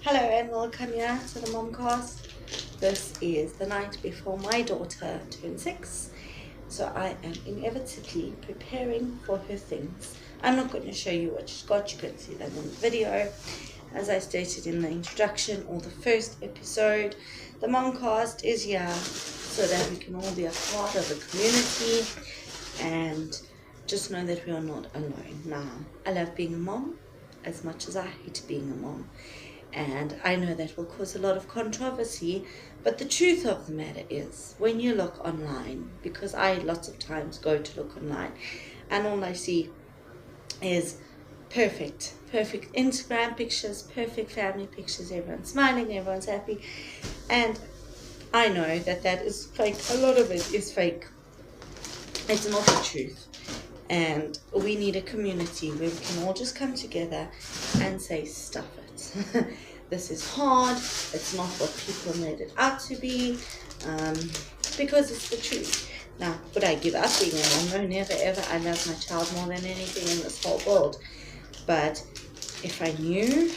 Hello and welcome here to the momcast. This is the night before my daughter turns 6, so I am inevitably preparing for her things. I'm not going to show you what she's got, you can see that in the video. As I stated in the introduction or the first episode, the momcast is here so that we can all be a part of the community and just know that we are not alone. Now, I love being a mom as much as I hate being a mom. And I know that will cause a lot of controversy, but the truth of the matter is, when you look online, because I lots of times go to look online, and all I see is perfect Instagram pictures, perfect family pictures, everyone's smiling, everyone's happy, and I know that that is fake. A lot of it is fake. It's not the truth. And we need a community where we can all just come together and say, stuff it. This is hard. It's not what people made it out to be, because it's the truth. Now, would I give up being a mom? No, never ever. I love my child more than anything in this whole world. But if I knew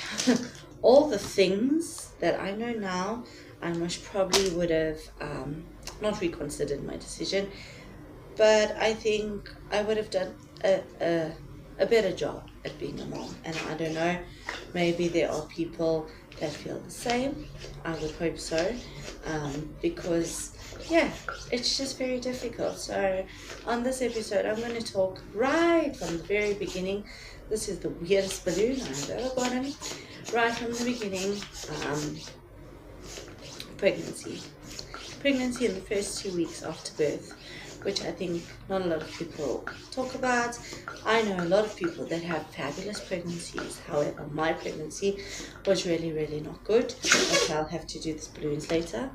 all the things that I know now, I most probably would have not reconsidered my decision. But I think I would have done a better job at being a mom. And I don't know, maybe there are people that feel the same. I would hope so. Because, yeah, it's just very difficult. So on this episode, I'm going to talk right from the very beginning. This is the weirdest balloon I've ever gotten. Right from the beginning, pregnancy. Pregnancy in the first 2 weeks after birth, which I think not a lot of people talk about. I know a lot of people that have fabulous pregnancies. However, my pregnancy was really, really not good. Okay, I'll have to do this balloons later.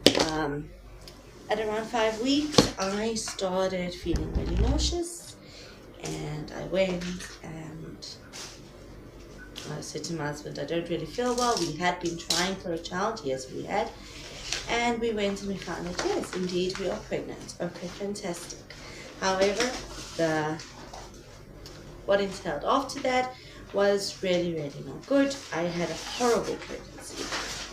At around 5 weeks, I started feeling really nauseous, and I went and I said to my husband, I don't really feel well. We had been trying for a child. Yes, we had. And we went and we found out, yes, indeed, we are pregnant. Okay, fantastic. However, what entailed after that was really, really not good. I had a horrible pregnancy.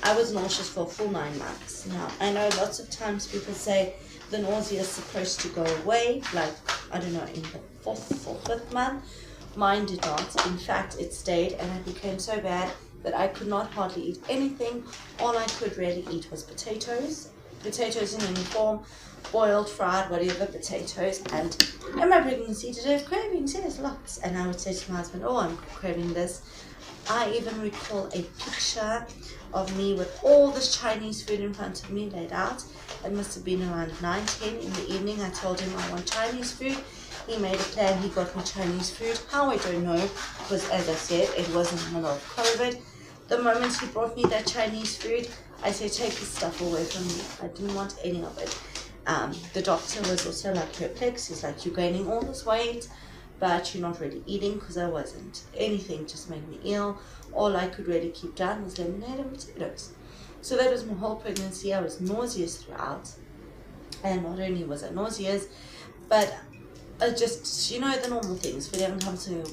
I was nauseous for a full 9 months. Now, I know lots of times people say the nausea is supposed to go away, like, I don't know, in the 4th or 5th month. Mine did not. In fact, it stayed, and it became so bad that I could not hardly eat anything. All I could really eat was potatoes in any form, boiled, fried, whatever, potatoes. And in my pregnancy, did I have cravings? Yes, lots. And I would say to my husband, oh, I'm craving this. I even recall a picture of me with all this Chinese food in front of me laid out. It must have been around 9-10 in the evening. I told him I want Chinese food. He made a plan, he got me Chinese food. How, I don't know, because as I said, it was in the middle of COVID. The moment he brought me that Chinese food, I said, take this stuff away from me. I didn't want any of it. The doctor was also like perplexed. He's like, you're gaining all this weight, but you're not really eating, because I wasn't. Anything just made me ill. All I could really keep down was lemonade and potatoes. So that was my whole pregnancy. I was nauseous throughout. And not only was I nauseous, but just, you know, the normal things. Feeling comes in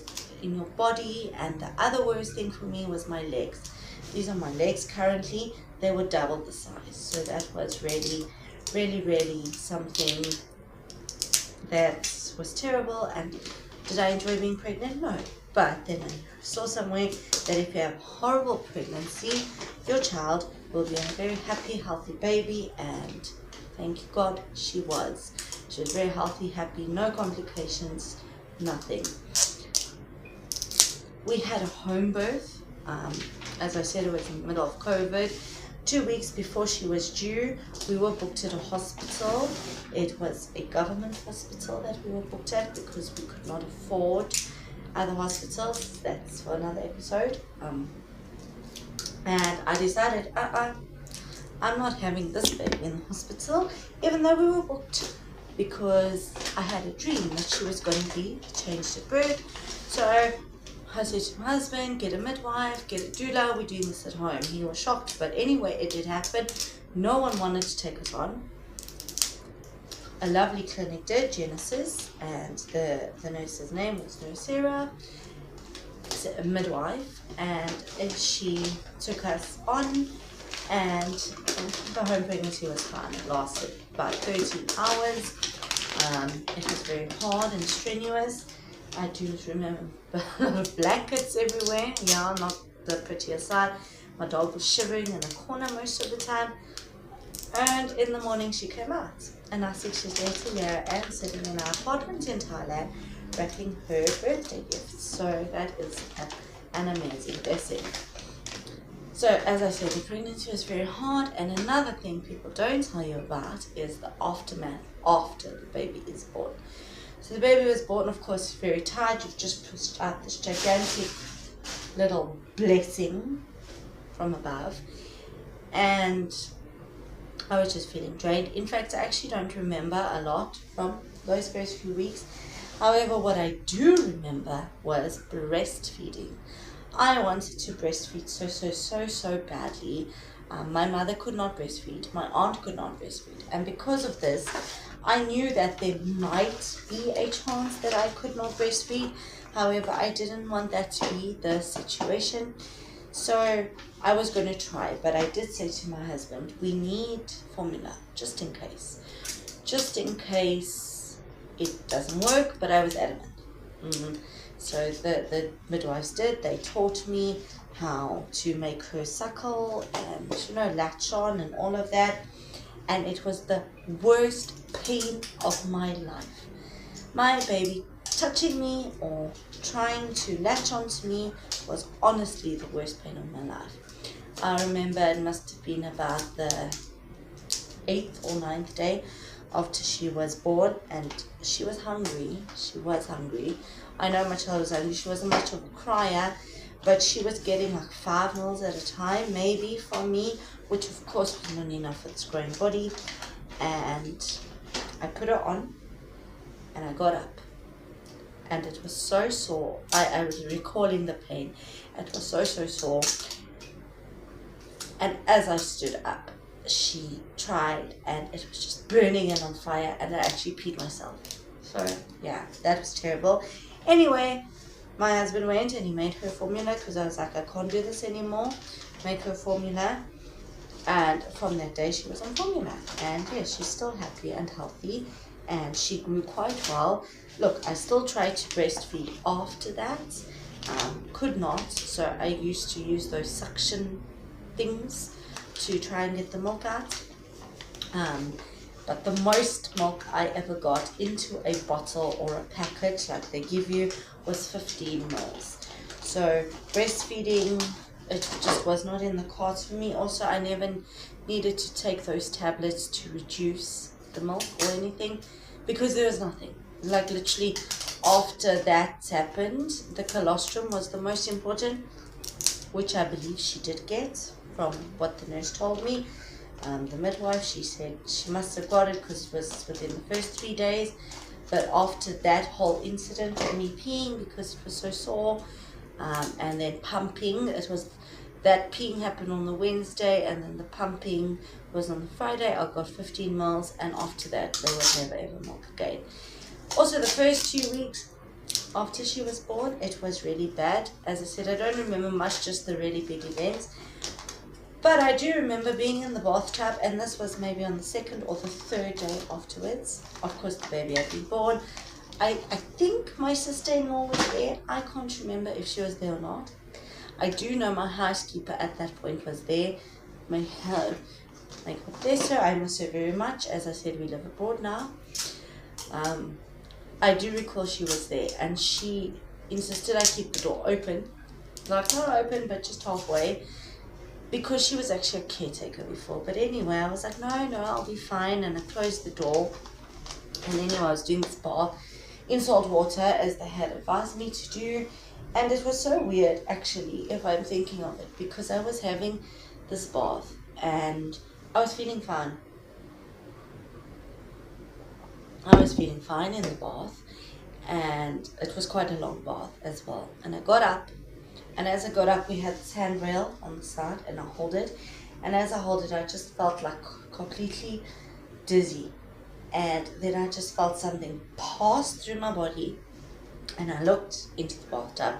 your body. And the other worst thing for me was my legs. These are my legs currently. They were double the size. So that was really, really, really something that was terrible. And did I enjoy being pregnant? No. But then I saw somewhere that if you have a horrible pregnancy, your child will be a very happy, healthy baby. And thank you God, she was. She was very healthy, happy, no complications, nothing. We had a home birth. As I said, it was in the middle of COVID. 2 weeks before she was due, we were booked at a hospital. It was a government hospital that we were booked at because we could not afford other hospitals. That's for another episode. And I decided, I'm not having this baby in the hospital, even though we were booked, because I had a dream that she was going to be changed at birth. So I said to my husband, get a midwife, get a doula, we're doing this at home. He was shocked, but anyway, it did happen. No one wanted to take us on. A lovely clinic did, Genesis, and the nurse's name was Nurse Sarah. a midwife, and she took us on, and the home pregnancy was fine. It lasted about 13 hours. It was very hard and strenuous. I do remember blankets everywhere. Yeah, not the prettier side. My dog was shivering in a corner most of the time. And in the morning she came out. And now 6 years later, here I am sitting in our apartment in Thailand wrapping her birthday gift. So that is an amazing blessing. So as I said, the pregnancy was very hard, and another thing people don't tell you about is the aftermath after the baby is born. So the baby was born, of course, very tired. You've just pushed out this gigantic little blessing from above, and I was just feeling drained. In fact, I actually don't remember a lot from those first few weeks. However, what I do remember was breastfeeding. I wanted to breastfeed so badly. My mother could not breastfeed. My aunt could not breastfeed. And because of this, I knew that there might be a chance that I could not breastfeed. However, I didn't want that to be the situation. So I was going to try. But I did say to my husband, we need formula, just in case. Just in case it doesn't work, but I was adamant. So the midwives did. They taught me how to make her suckle and, latch on and all of that. And it was the worst pain of my life. My baby touching me or trying to latch onto me was honestly the worst pain of my life. I remember it must have been about the 8th or 9th day after she was born, and she was hungry. I know my child was hungry. She wasn't much of a crier, but she was getting like 5 meals at a time, maybe, from me, which of course was not enough for this growing body. And I put her on, and I got up, and it was so sore. I was recalling the pain. It was so sore. And as I stood up, she tried, and it was just burning and on fire, and I actually peed myself. So yeah, that was terrible. Anyway, my husband went and he made her formula, because I was like, I can't do this anymore. Make her formula. And from that day she was on formula, and yes, she's still happy and healthy, and she grew quite well. Look, I still tried to breastfeed after that, could not. So I used to use those suction things to try and get the milk out. But the most milk I ever got into a bottle or a packet like they give you was 15 mils. So breastfeeding, it just was not in the cards for me. Also, I never needed to take those tablets to reduce the milk or anything, because there was nothing. Like literally after that happened, the colostrum was the most important, which I believe she did get from what the nurse told me. The midwife, she said she must have got it because it was within the first 3 days. But after that whole incident of me peeing because it was so sore, and then pumping, it was that peeing happened on the Wednesday, and then the pumping was on the Friday. I got 15 mils, and after that there was never ever milk again. Also, the first 2 weeks after she was born, it was really bad. As I said, I don't remember much, just the really big events. But I do remember being in the bathtub, and this was maybe on the 2nd or the 3rd day afterwards. Of course, the baby had been born. I think my sister-in-law was there. I can't remember if she was there or not. I do know my housekeeper at that point was there. May God bless her. I miss her very much. As I said, we live abroad now. I do recall she was there, and she insisted I keep the door open. Like, not open, but just halfway, because she was actually a caretaker before. But anyway, I was like, no, I'll be fine. And I closed the door. And anyway, I was doing this bath in salt water, as they had advised me to do. And it was so weird, actually, if I'm thinking of it, because I was having this bath and I was feeling fine. I was feeling fine in the bath, and it was quite a long bath as well. And I got up, and as I got up, we had this handrail on the side, and I hold it. And as I hold it, I just felt like completely dizzy. And then I just felt something pass through my body, and I looked into the bathtub,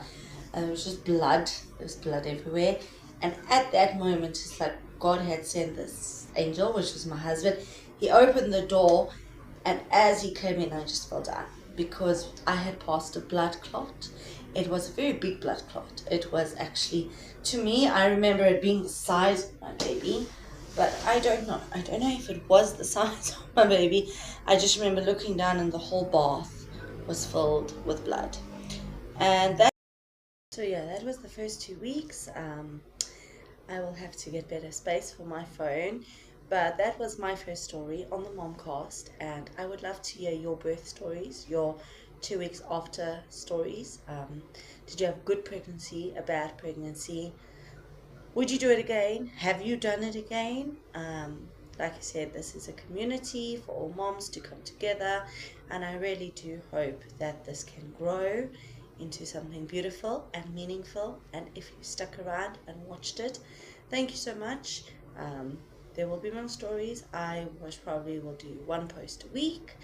it was just blood. There was blood everywhere. And at that moment, it's like God had sent this angel, which was my husband. He opened the door, and as he came in, I just fell down because I had passed a blood clot. It was a very big blood clot. It was actually, to me, I remember it being the size of my baby, but I don't know. I don't know if it was the size of my baby. I just remember looking down, and the whole bath was filled with blood. And that, so yeah, that was the first 2 weeks. I will have to get better space for my phone, but that was my first story on the momcast, and I would love to hear your birth stories, your 2 weeks after stories. Did you have a good pregnancy, a bad pregnancy? Would you do it again? Have you done it again? Like I said, this is a community for all moms to come together, and I really do hope that this can grow into something beautiful and meaningful. And if you stuck around and watched it, thank you so much. There will be more stories. I most probably will do one post a week,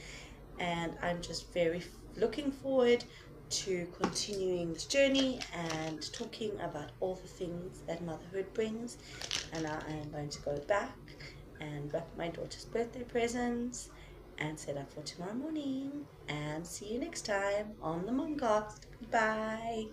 and I'm just very looking forward to continuing this journey and talking about all the things that motherhood brings. And now I am going to go back and wrap my daughter's birthday presents and set up for tomorrow morning. And see you next time on the Momcast. Bye.